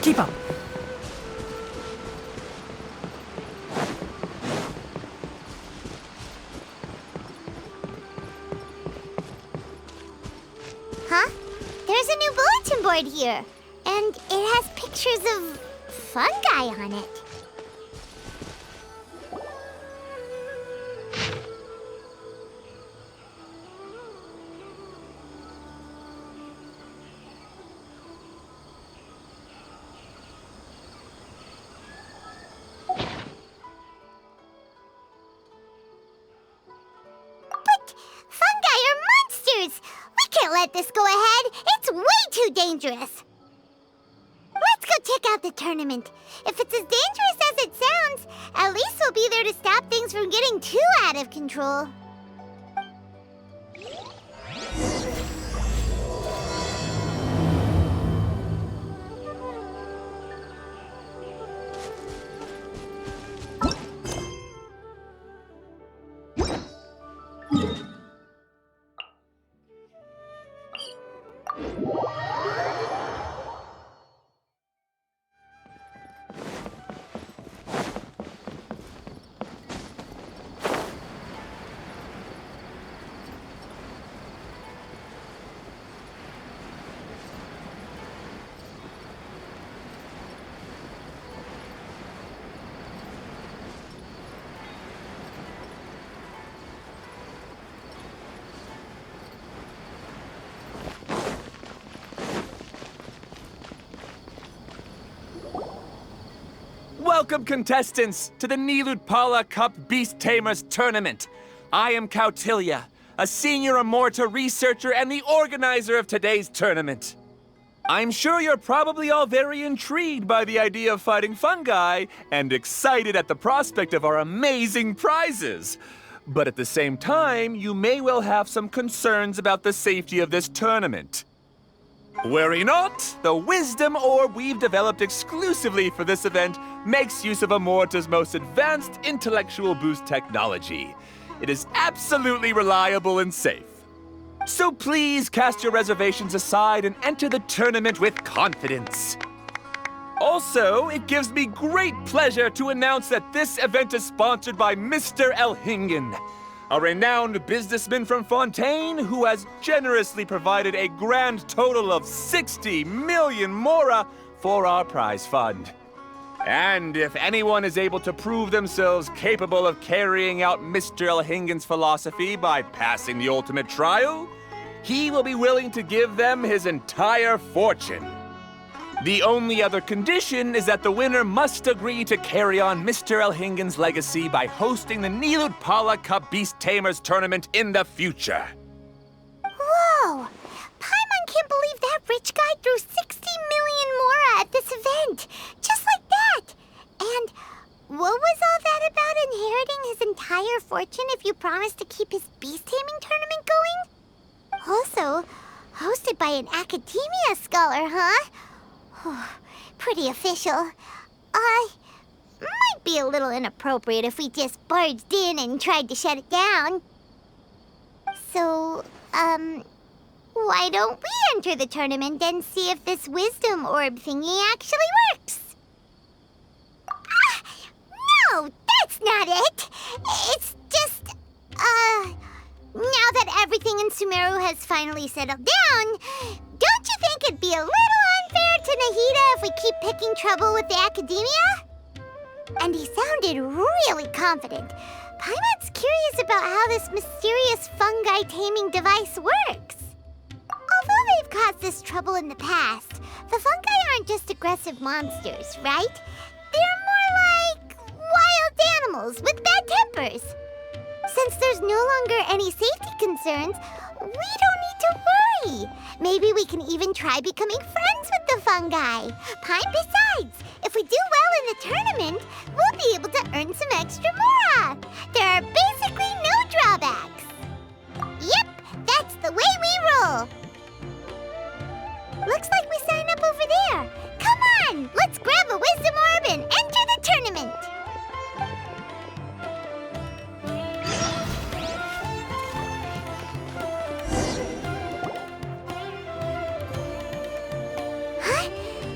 Keep up. Huh? There's a new bulletin board here, and it has pictures of fungi on it. Fungi are monsters! We can't let this go ahead. It's way too dangerous. Let's go check out the tournament. If it's as dangerous as it sounds, at least we'll be there to stop things from getting too out of control. Welcome, contestants, to the Nilutpala Cup Beast Tamers Tournament. I am Kautilya, a senior Amorta researcher and the organizer of today's tournament. I'm sure you're probably all very intrigued by the idea of fighting fungi and excited at the prospect of our amazing prizes. But at the same time, you may well have some concerns about the safety of this tournament. Worry not, the wisdom orb we've developed exclusively for this event makes use of Amorta's most advanced intellectual boost technology. It is absolutely reliable and safe. So please cast your reservations aside and enter the tournament with confidence. Also, it gives me great pleasure to announce that this event is sponsored by Mr. Elhingen, a renowned businessman from Fontaine who has generously provided a grand total of 60 million mora for our prize fund. And if anyone is able to prove themselves capable of carrying out Mr. Elhingen's philosophy by passing the ultimate trial, he will be willing to give them his entire fortune. The only other condition is that the winner must agree to carry on Mr. Elhingen's legacy by hosting the Nilutpala Cup Beast Tamers Tournament in the future. Whoa! Paimon can't believe that rich guy threw 60 million mora at this event! Just like that! And what was all that about inheriting his entire fortune if you promised to keep his beast taming tournament going? Also, hosted by an academia scholar, huh? Pretty official. Might be a little inappropriate if we just barged in and tried to shut it down. So, why don't we enter the tournament and see if this wisdom orb thingy actually works? No, that's not it! It's just, now that everything in Sumeru has finally settled down, don't you think it'd be a little unfair to Nahida if we keep picking trouble with the academia? And he sounded really confident. Paimon's curious about how this mysterious fungi taming device works. Although they've caused this trouble in the past, the fungi aren't just aggressive monsters, right? They're more like wild animals with bad tempers. Since there's no longer any safety concerns, we don't need to worry. Maybe we can even try becoming friends with the fungi. Besides, if we do well in the tournament, we'll be able to earn some extra mora. There are basically no drawbacks. Yep, that's the way we roll. Looks like we sign up over there. Come on, let's grab a wisdom orb and enter the tournament.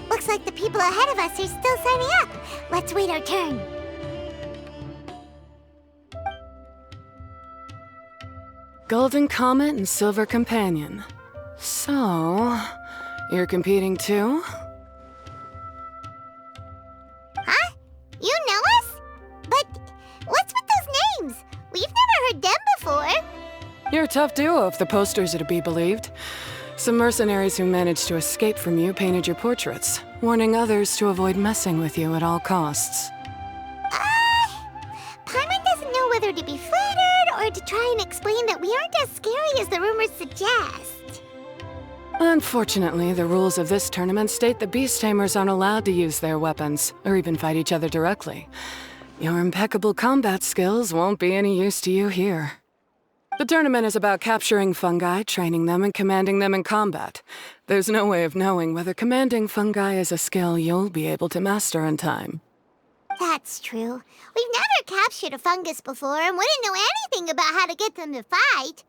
Looks like the people ahead of us are still signing up. Let's wait our turn. Golden Comet and Silver Companion. So, you're competing too? Huh? You know us? But what's with those names? We've never heard them before. You're a tough duo if the posters are to be believed. Some mercenaries who managed to escape from you painted your portraits, warning others to avoid messing with you at all costs. Paimon doesn't know whether to be flattered or to try and explain that we aren't as scary as the rumors suggest. Unfortunately, the rules of this tournament state that beast tamers aren't allowed to use their weapons, or even fight each other directly. Your impeccable combat skills won't be any use to you here. The tournament is about capturing fungi, training them, and commanding them in combat. There's no way of knowing whether commanding fungi is a skill you'll be able to master in time. That's true. We've never captured a fungus before and wouldn't know anything about how to get them to fight.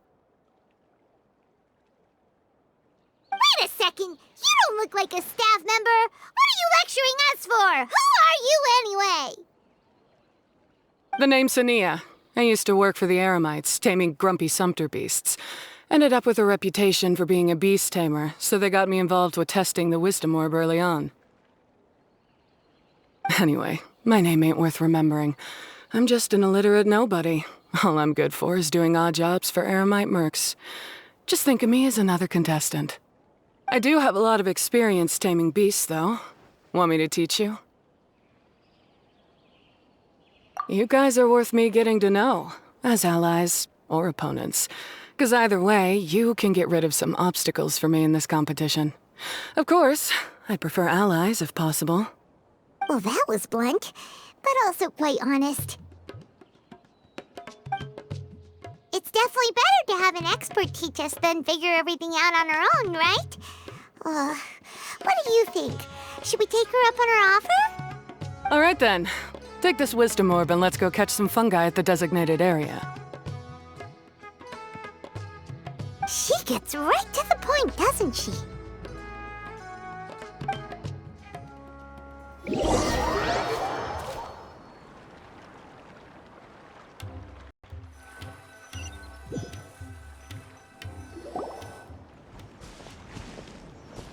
Wait a second! You don't look like a staff member! What are you lecturing us for? Who are you anyway? The name's Sania. I used to work for the Eremites, taming grumpy sumpter beasts. Ended up with a reputation for being a beast tamer, so they got me involved with testing the wisdom orb early on. Anyway, my name ain't worth remembering. I'm just an illiterate nobody. All I'm good for is doing odd jobs for Eremite mercs. Just think of me as another contestant. I do have a lot of experience taming beasts, though. Want me to teach you? You guys are worth me getting to know, as allies or opponents. 'Cause either way, you can get rid of some obstacles for me in this competition. Of course, I'd prefer allies if possible. Well, that was blunt, but also quite honest. It's definitely better to have an expert teach us than figure everything out on our own, right? What do you think? Should we take her up on her offer? All right then. Take this wisdom orb and let's go catch some fungi at the designated area. She gets right to the point, doesn't she?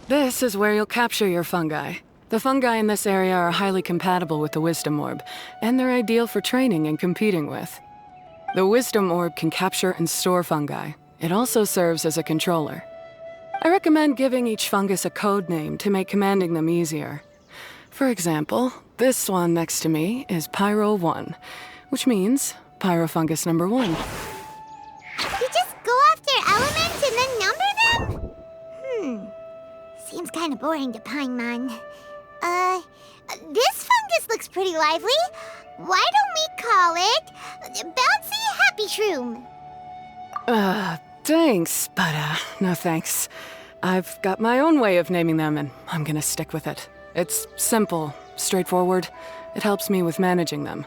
This is where you'll capture your fungi. The fungi in this area are highly compatible with the wisdom orb, and they're ideal for training and competing with. The wisdom orb can capture and store fungi. It also serves as a controller. I recommend giving each fungus a code name to make commanding them easier. For example, this one next to me is Pyro 1, which means Pyrofungus number 1. You just go after elements and then number them? Seems kind of boring to Paimon. This fungus looks pretty lively. Why don't we call it Bouncy Happy Shroom? Thanks, but no thanks. I've got my own way of naming them, and I'm gonna stick with it. It's simple, straightforward. It helps me with managing them.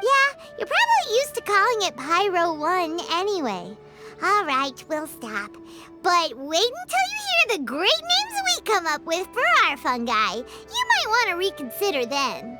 Yeah, you're probably used to calling it Pyro 1 anyway. All right, we'll stop. But wait until you hear the great names we come up with for our fungi. You might want to reconsider then.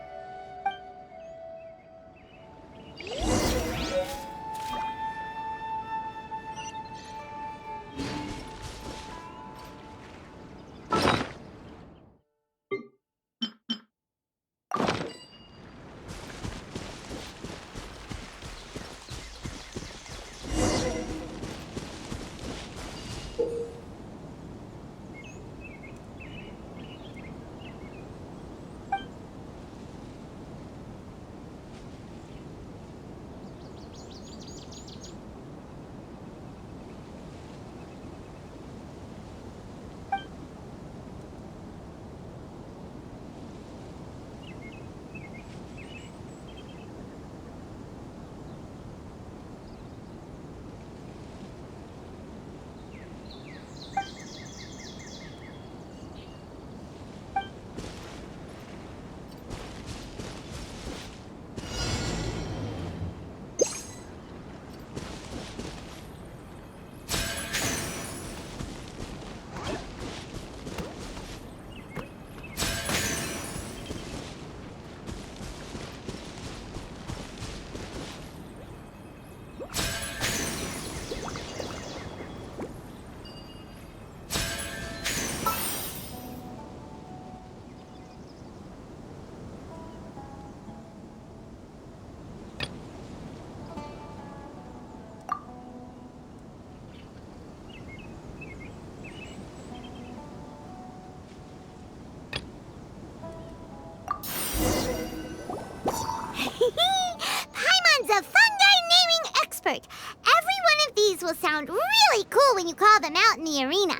sound really cool when you call them out in the arena.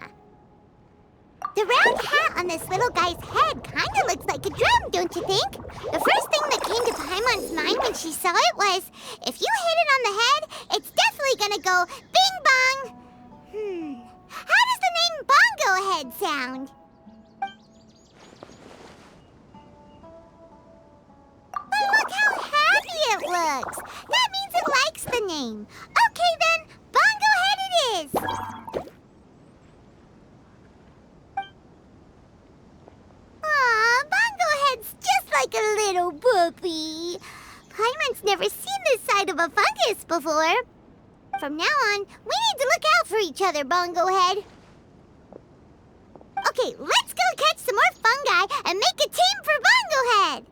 The round hat on this little guy's head kinda looks like a drum, don't you think? The first thing that came to Paimon's mind when she saw it was, if you hit it on the head, it's definitely gonna go bing bong. How does the name Bongo Head sound? But look how happy it looks! That means it likes the name. Okay then, Bongo Head it is! Aw, Bongo Head's just like a little puppy. Paimon's never seen this side of a fungus before. From now on, we need to look out for each other, Bongo Head. Okay, let's go catch some more fungi and make a team for Bongo Head!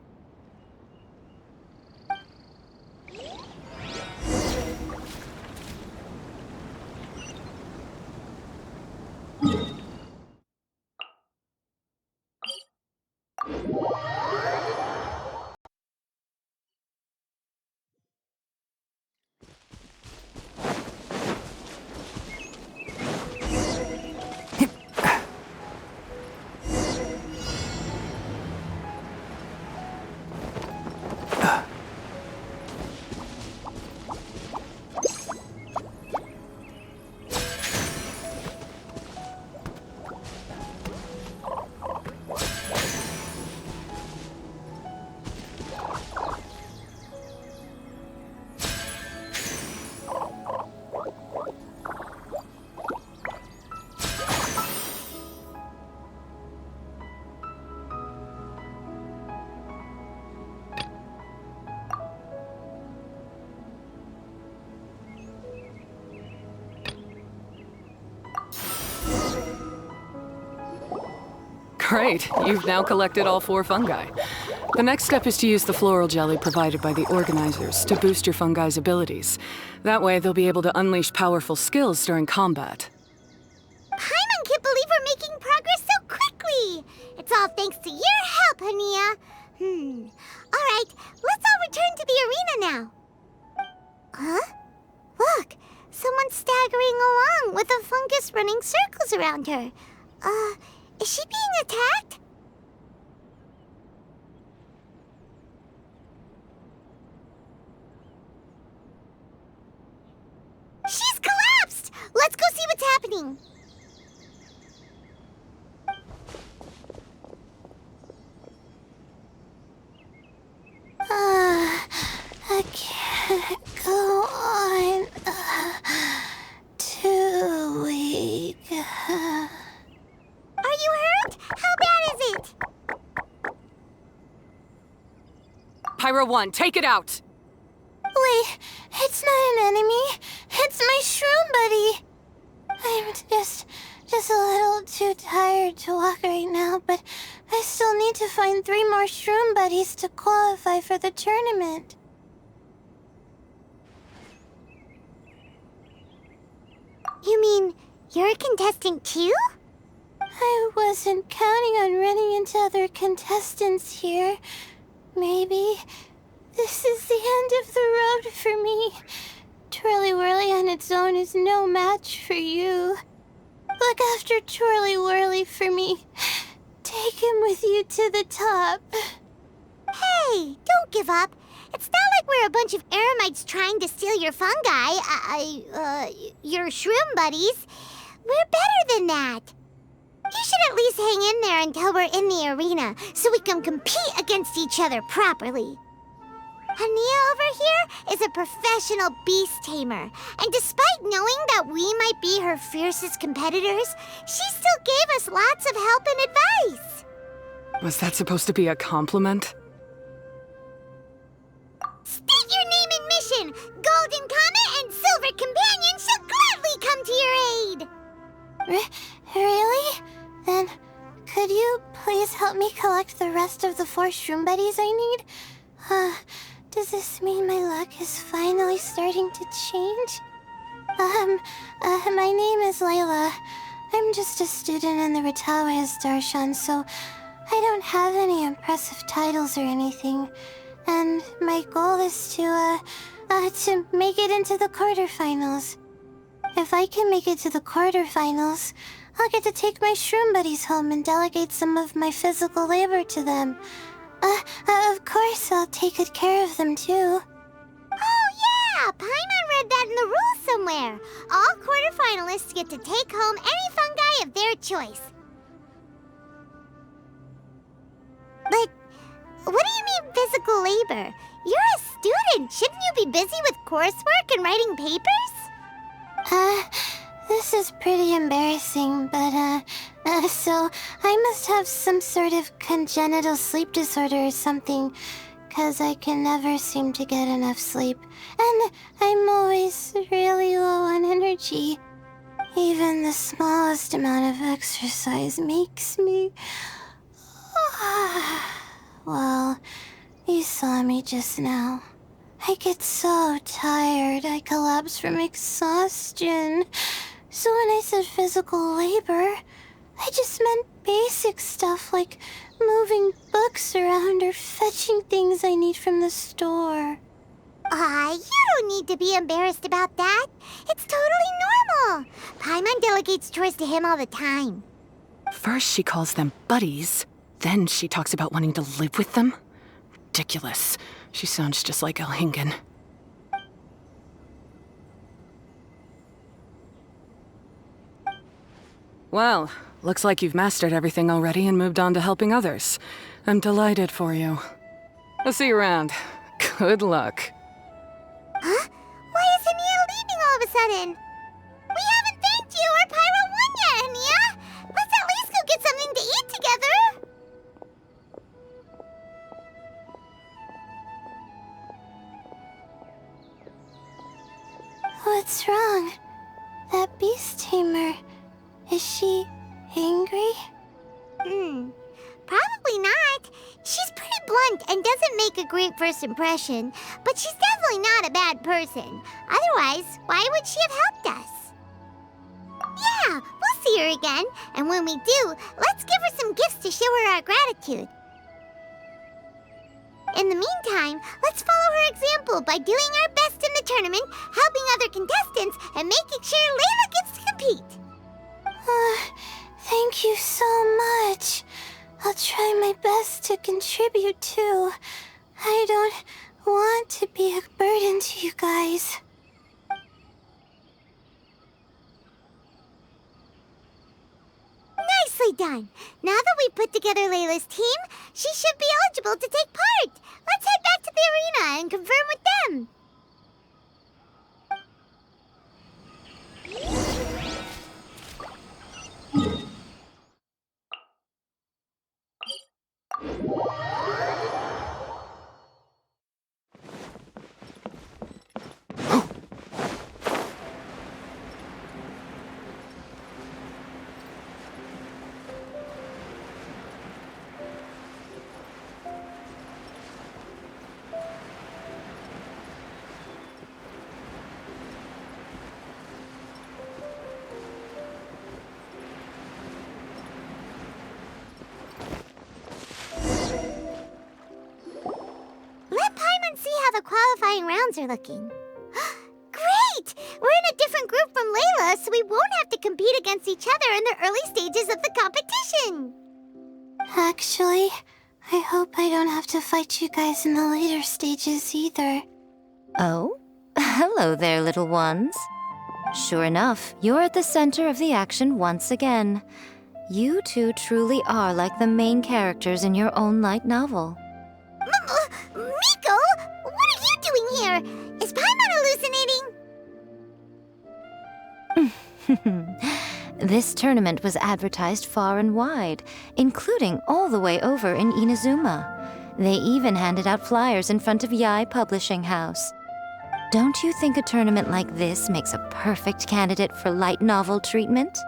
Great, you've now collected all 4 fungi. The next step is to use the floral jelly provided by the organizers to boost your fungi's abilities. That way, they'll be able to unleash powerful skills during combat. Paimon can't believe we're making progress so quickly! It's all thanks to your help, Hania. Alright, let's all return to the arena now. Huh? Look, someone's staggering along with a fungus running circles around her. Is she being attacked? She's collapsed! Let's go see what's happening. I can't go on. Too weak. Are you hurt? How bad is it? Pyro 1, take it out! Wait, it's not an enemy. It's my shroom buddy. I'm just a little too tired to walk right now, but I still need to find 3 more shroom buddies to qualify for the tournament. You mean you're a contestant too? I wasn't counting on running into other contestants here. Maybe this is the end of the road for me. Twirly Whirly on its own is no match for you. Look after Twirly Whirly for me. Take him with you to the top. Hey, don't give up. It's not like we're a bunch of eremites trying to steal your fungi. Your shroom buddies. We're better than that. You should at least hang in there until we're in the arena, so we can compete against each other properly. Hania over here is a professional beast tamer, and despite knowing that we might be her fiercest competitors, she still gave us lots of help and advice. Was that supposed to be a compliment? State your name and mission! Golden Comet and Silver Companion shall gladly come to your aid! Really? Then, could you please help me collect the rest of the 4 shroom buddies I need? Does this mean my luck is finally starting to change? My name is Layla. I'm just a student in the Ratawa's Darshan, so I don't have any impressive titles or anything. And my goal is to make it into the quarterfinals. If I can make it to the quarterfinals, I'll get to take my shroom buddies home and delegate some of my physical labor to them. Of course, I'll take good care of them too. Oh yeah! Paimon read that in the rules somewhere. All quarterfinalists get to take home any fungi of their choice. But what do you mean physical labor? You're a student. Shouldn't you be busy with coursework and writing papers? This is pretty embarrassing, but, so I must have some sort of congenital sleep disorder or something, 'cause I can never seem to get enough sleep, and I'm always really low on energy. Even the smallest amount of exercise makes me... Well, you saw me just now. I get so tired, I collapse from exhaustion. So when I said physical labor, I just meant basic stuff like moving books around or fetching things I need from the store. You don't need to be embarrassed about that. It's totally normal. Paimon delegates chores to him all the time. First she calls them buddies, then she talks about wanting to live with them. Ridiculous. She sounds just like Elhingen. Well, looks like you've mastered everything already and moved on to helping others. I'm delighted for you. I'll see you around. Good luck. Huh? Why is Ania leaving all of a sudden? We haven't thanked you or Pyro won yet, Ania! Let's at least go get something to eat together! What's wrong? That beast tamer... Is she angry? Probably not. She's pretty blunt and doesn't make a great first impression, but she's definitely not a bad person. Otherwise, why would she have helped us? Yeah, we'll see her again, and when we do, let's give her some gifts to show her our gratitude. In the meantime, let's follow her example by doing our best in the tournament, helping other contestants, and making sure Layla gets to compete. Thank you so much. I'll try my best to contribute too. I don't want to be a burden to you guys. Nicely done. Now that we put together Layla's team, she should be eligible to take part. Let's head back to the arena and confirm with them. The qualifying rounds are looking. Great! We're in a different group from Layla, so we won't have to compete against each other in the early stages of the competition. Actually, I hope I don't have to fight you guys in the later stages either. Oh? Hello there, little ones. Sure enough, you're at the center of the action once again. You two truly are like the main characters in your own light novel. Miko! What are you doing here? Is Paimon hallucinating? This tournament was advertised far and wide, including all the way over in Inazuma. They even handed out flyers in front of Yai Publishing House. Don't you think a tournament like this makes a perfect candidate for light novel treatment?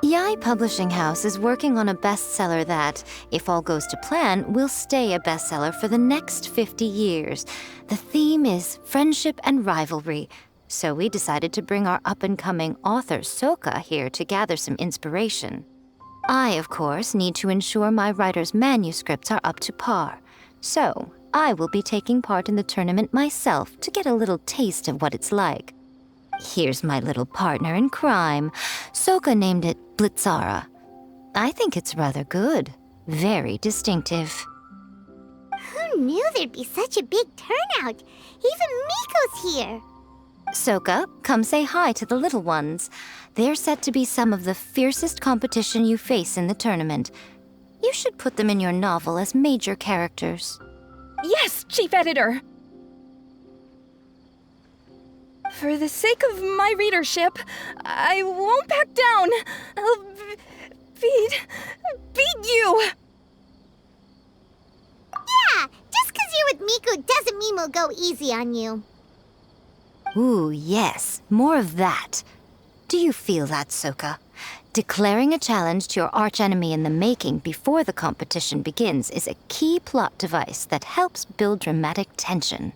Yai Publishing House is working on a bestseller that, if all goes to plan, will stay a bestseller for the next 50 years. The theme is friendship and rivalry, so we decided to bring our up-and-coming author Soka here to gather some inspiration. I, of course, need to ensure my writer's manuscripts are up to par, so I will be taking part in the tournament myself to get a little taste of what it's like. Here's my little partner in crime. Soka named it Blitzara. I think it's rather good. Very distinctive. Who knew there'd be such a big turnout? Even Miko's here. Soka, come say hi to the little ones. They're set to be some of the fiercest competition you face in the tournament. You should put them in your novel as major characters. Yes, Chief Editor! For the sake of my readership, I won't back down. I'll beat you! Yeah, just 'cause you're with Miko doesn't mean we'll go easy on you. Ooh, yes, more of that. Do you feel that, Soka? Declaring a challenge to your archenemy in the making before the competition begins is a key plot device that helps build dramatic tension.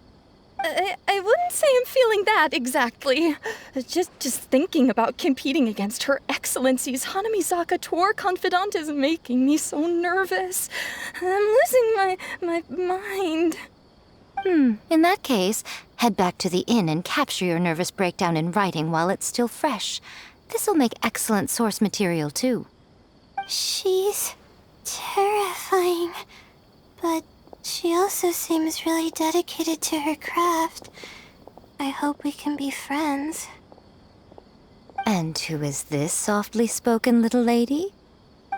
I wouldn't say I'm feeling that exactly. Just thinking about competing against Her Excellency's Hanamizaka tour confidant is making me so nervous. I'm losing my mind. In that case, head back to the inn and capture your nervous breakdown in writing while it's still fresh. This'll make excellent source material, too. She's terrifying, but she also seems really dedicated to her craft. I hope we can be friends. And who is this softly spoken little lady?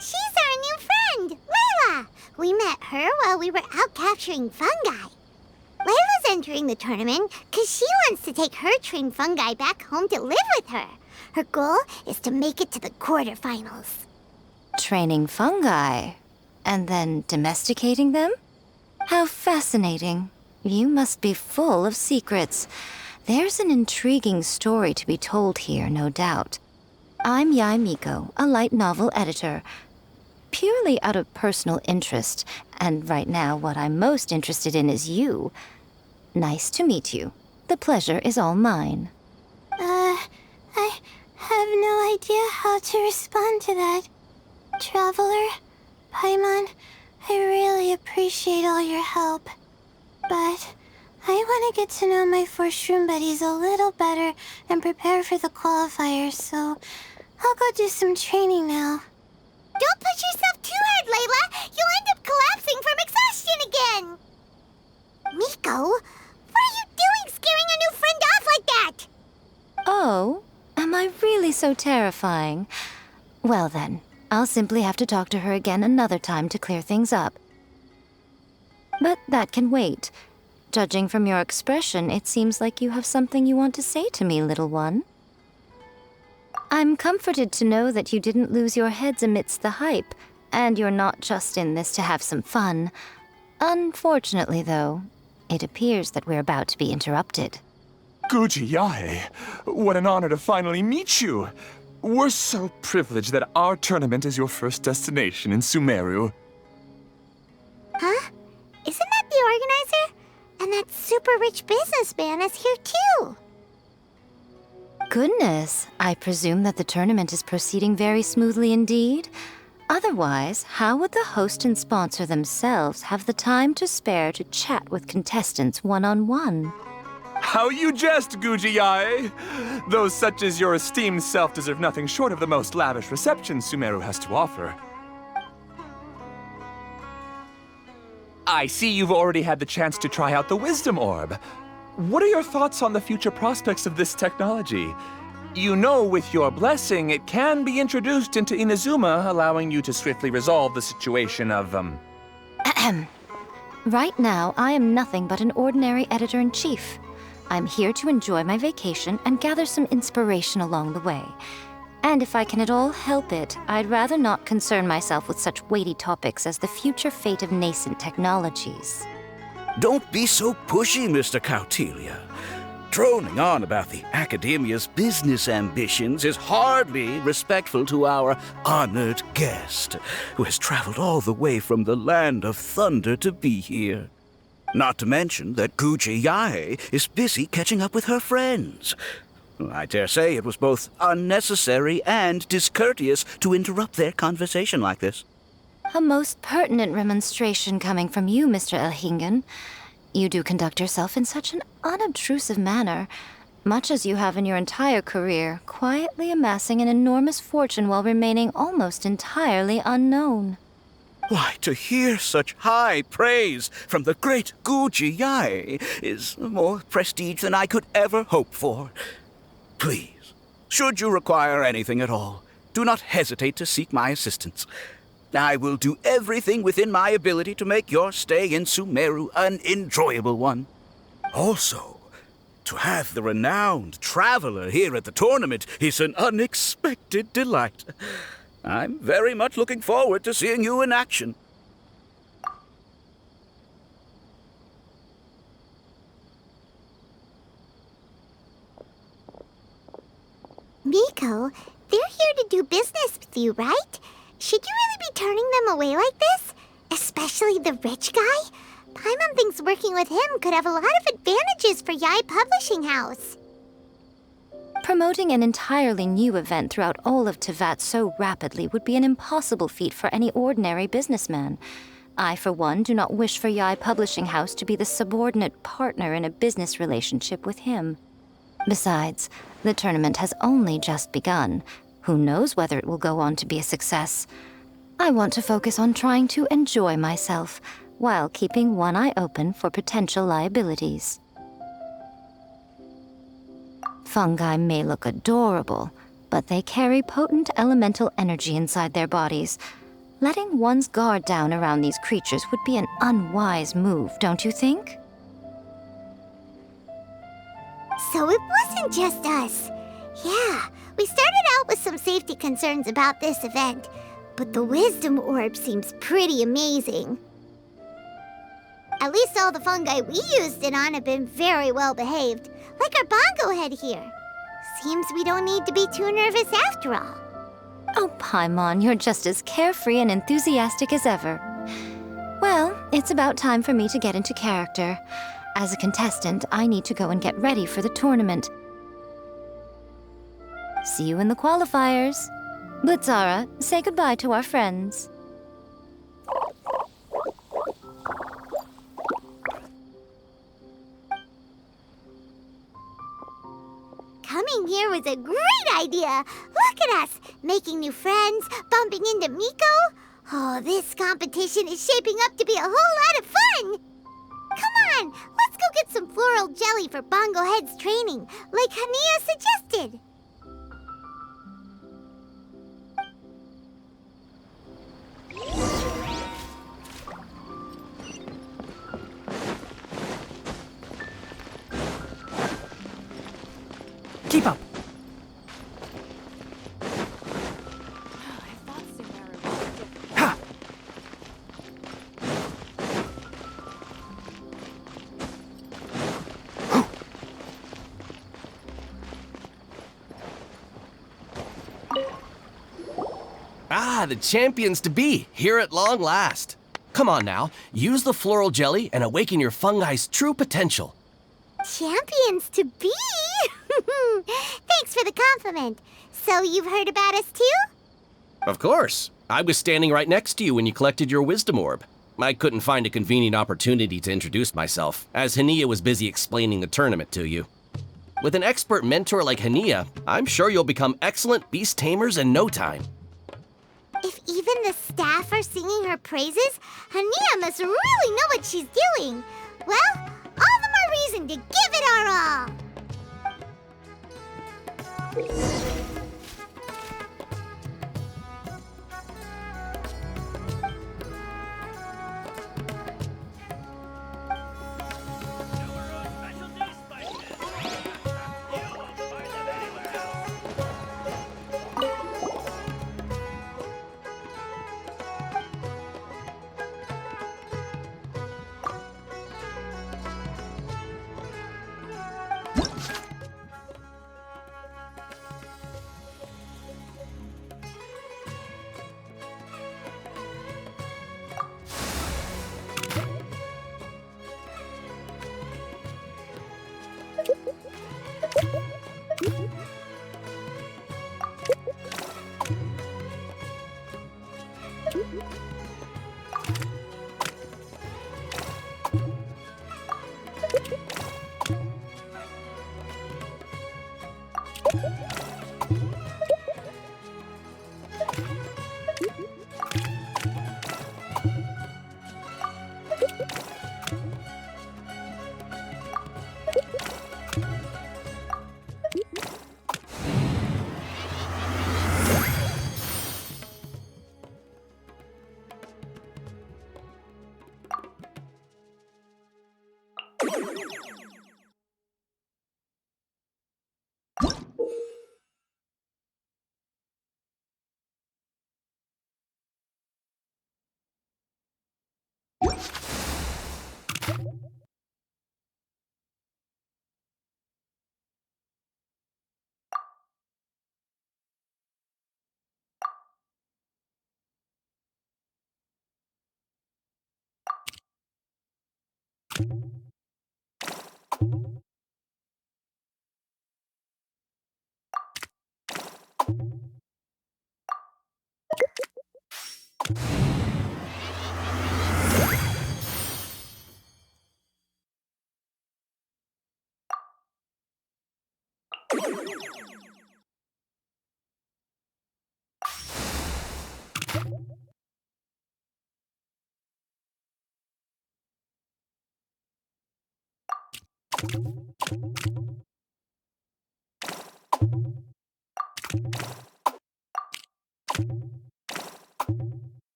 She's our new friend, Layla. We met her while we were out capturing fungi. Layla's entering the tournament because she wants to take her trained fungi back home to live with her. Her goal is to make it to the quarterfinals. Training fungi, and then domesticating them? How fascinating. You must be full of secrets. There's an intriguing story to be told here, no doubt. I'm Yai Miko, a light novel editor. Purely out of personal interest, and right now what I'm most interested in is you. Nice to meet you. The pleasure is all mine. I have no idea how to respond to that. Traveler, Paimon, I really appreciate all your help. But I want to get to know my four shroom buddies a little better and prepare for the qualifiers, so I'll go do some training now. Don't push yourself too hard, Layla. You'll end up collapsing from exhaustion again. Miko, what are you doing scaring a new friend off like that? Oh, am I really so terrifying? Well then, I'll simply have to talk to her again another time to clear things up. But that can wait. Judging from your expression, it seems like you have something you want to say to me, little one. I'm comforted to know that you didn't lose your heads amidst the hype, and you're not just in this to have some fun. Unfortunately, though, it appears that we're about to be interrupted. Guji Yae, what an honor to finally meet you. We're so privileged that our tournament is your first destination in Sumeru. Huh? Isn't that the organizer? And that super rich businessman is here too. Goodness, I presume that the tournament is proceeding very smoothly indeed. Otherwise, how would the host and sponsor themselves have the time to spare to chat with contestants one-on-one? How you jest, Guji Yae! Those such as your esteemed self deserve nothing short of the most lavish reception Sumeru has to offer. I see you've already had the chance to try out the Wisdom Orb. What are your thoughts on the future prospects of this technology? You know, with your blessing, it can be introduced into Inazuma, allowing you to swiftly resolve the situation of, Right now, I am nothing but an ordinary editor-in-chief. I'm here to enjoy my vacation and gather some inspiration along the way. And if I can at all help it, I'd rather not concern myself with such weighty topics as the future fate of nascent technologies. Don't be so pushy, Mr. Kautelia. Droning on about the Academia's business ambitions is hardly respectful to our honored guest, who has traveled all the way from the land of thunder to be here. Not to mention that Guji Yae is busy catching up with her friends. I dare say it was both unnecessary and discourteous to interrupt their conversation like this. A most pertinent remonstration coming from you, Mr. Elhingen. You do conduct yourself in such an unobtrusive manner. much as you have in your entire career, quietly amassing an enormous fortune while remaining almost entirely unknown. Why, to hear such high praise from the great Guji Yai is more prestige than I could ever hope for. Please, should you require anything at all, do not hesitate to seek my assistance. I will do everything within my ability to make your stay in Sumeru an enjoyable one. Also, to have the renowned traveler here at the tournament is an unexpected delight. I'm very much looking forward to seeing you in action. Miko, they're here to do business with you, right? Should you really be turning them away like this? Especially the rich guy? Paimon thinks working with him could have a lot of advantages for Yai Publishing House. Promoting an entirely new event throughout all of Teyvat so rapidly would be an impossible feat for any ordinary businessman. I, for one, do not wish for Yai Publishing House to be the subordinate partner in a business relationship with him. Besides, the tournament has only just begun. Who knows whether it will go on to be a success? I want to focus on trying to enjoy myself, while keeping one eye open for potential liabilities. Fungi may look adorable, but they carry potent elemental energy inside their bodies. Letting one's guard down around these creatures would be an unwise move, don't you think? So it wasn't just us. Yeah, we started out with some safety concerns about this event, but the wisdom orb seems pretty amazing. At least all the fungi we used it on have been very well behaved, like our bongo head here. Seems we don't need to be too nervous after all. Oh, Paimon, you're just as carefree and enthusiastic as ever. Well, it's about time for me to get into character. As a contestant, I need to go and get ready for the tournament. See you in the qualifiers. Blitzara, say goodbye to our friends. Coming here was a great idea. Look at us, making new friends, bumping into Miko. Oh, this competition is shaping up to be a whole lot of fun. Come on, let's go get some floral jelly for Bongo Head's training, like Hania suggested. Keep up. Ha! Ah, the champions to be, here at long last. Come on now, use the floral jelly and awaken your fungi's true potential. Champions to be? Thanks for the compliment. So you've heard about us too? Of course. I was standing right next to you when you collected your wisdom orb. I couldn't find a convenient opportunity to introduce myself, as Hania was busy explaining the tournament to you. With an expert mentor like Hania, I'm sure you'll become excellent beast tamers in no time. If even the staff are singing her praises, Hania must really know what she's doing. Well, all the more reason to give it our all.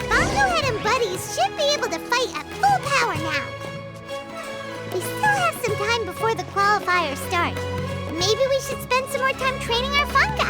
Bongohead and Buddies should be able to fight at full power now. time before the qualifiers start. Maybe we should spend some more time training our fungi.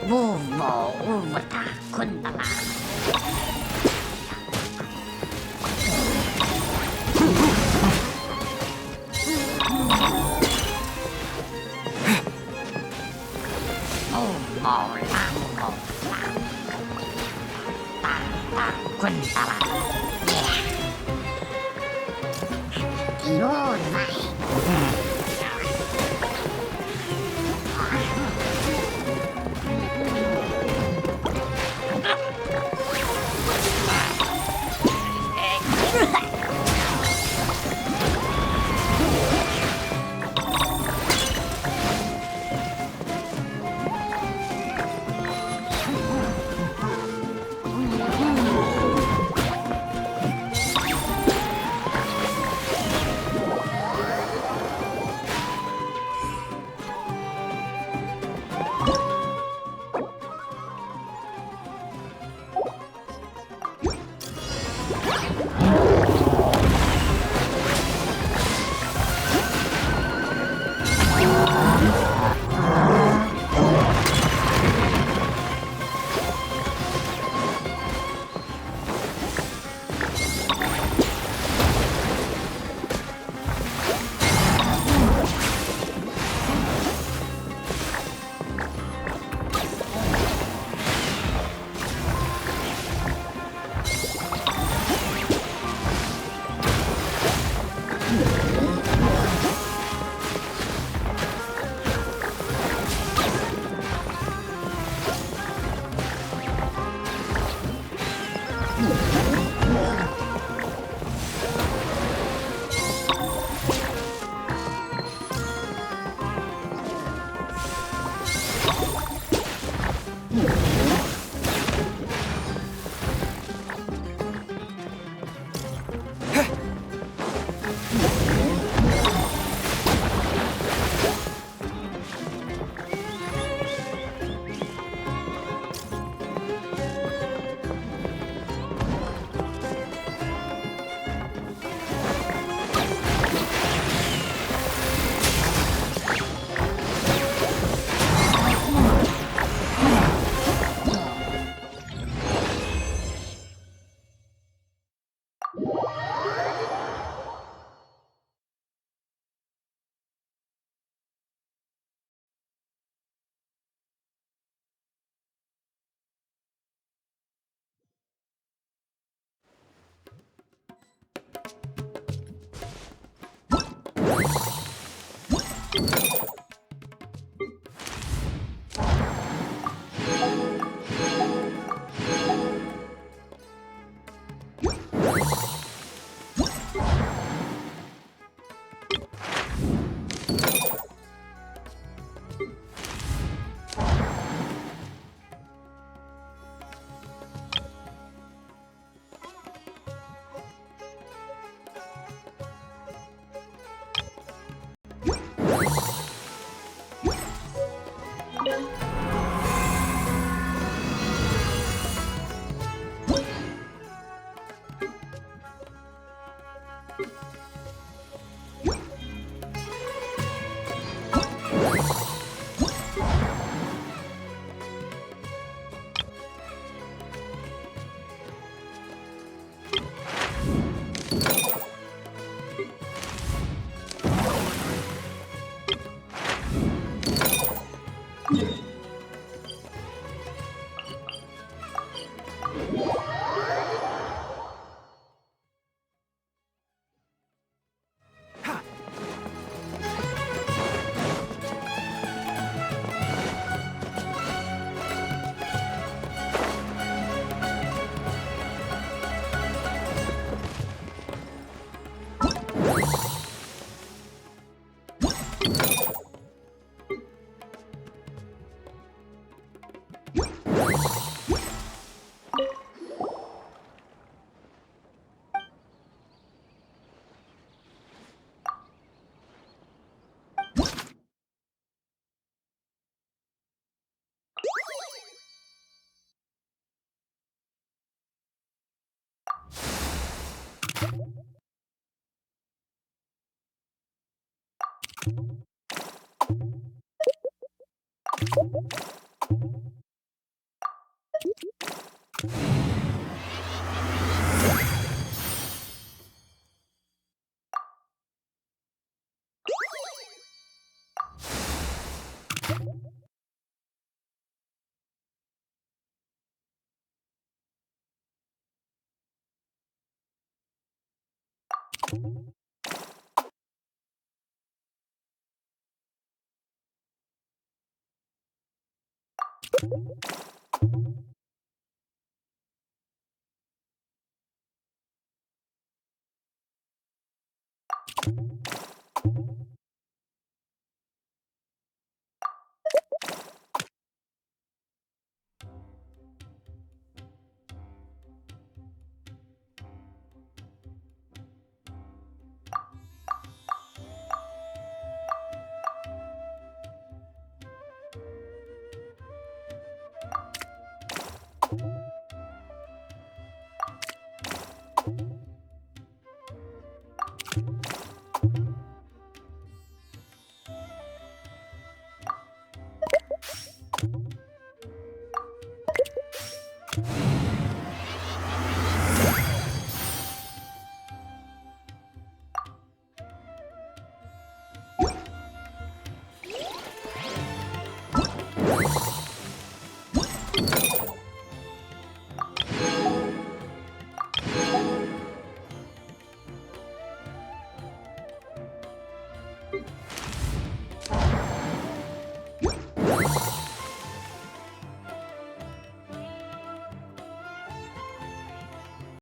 วูโวอูวตาคุณตลาโอ้โมลาโมลาตาคุณตลาโน่นไหม you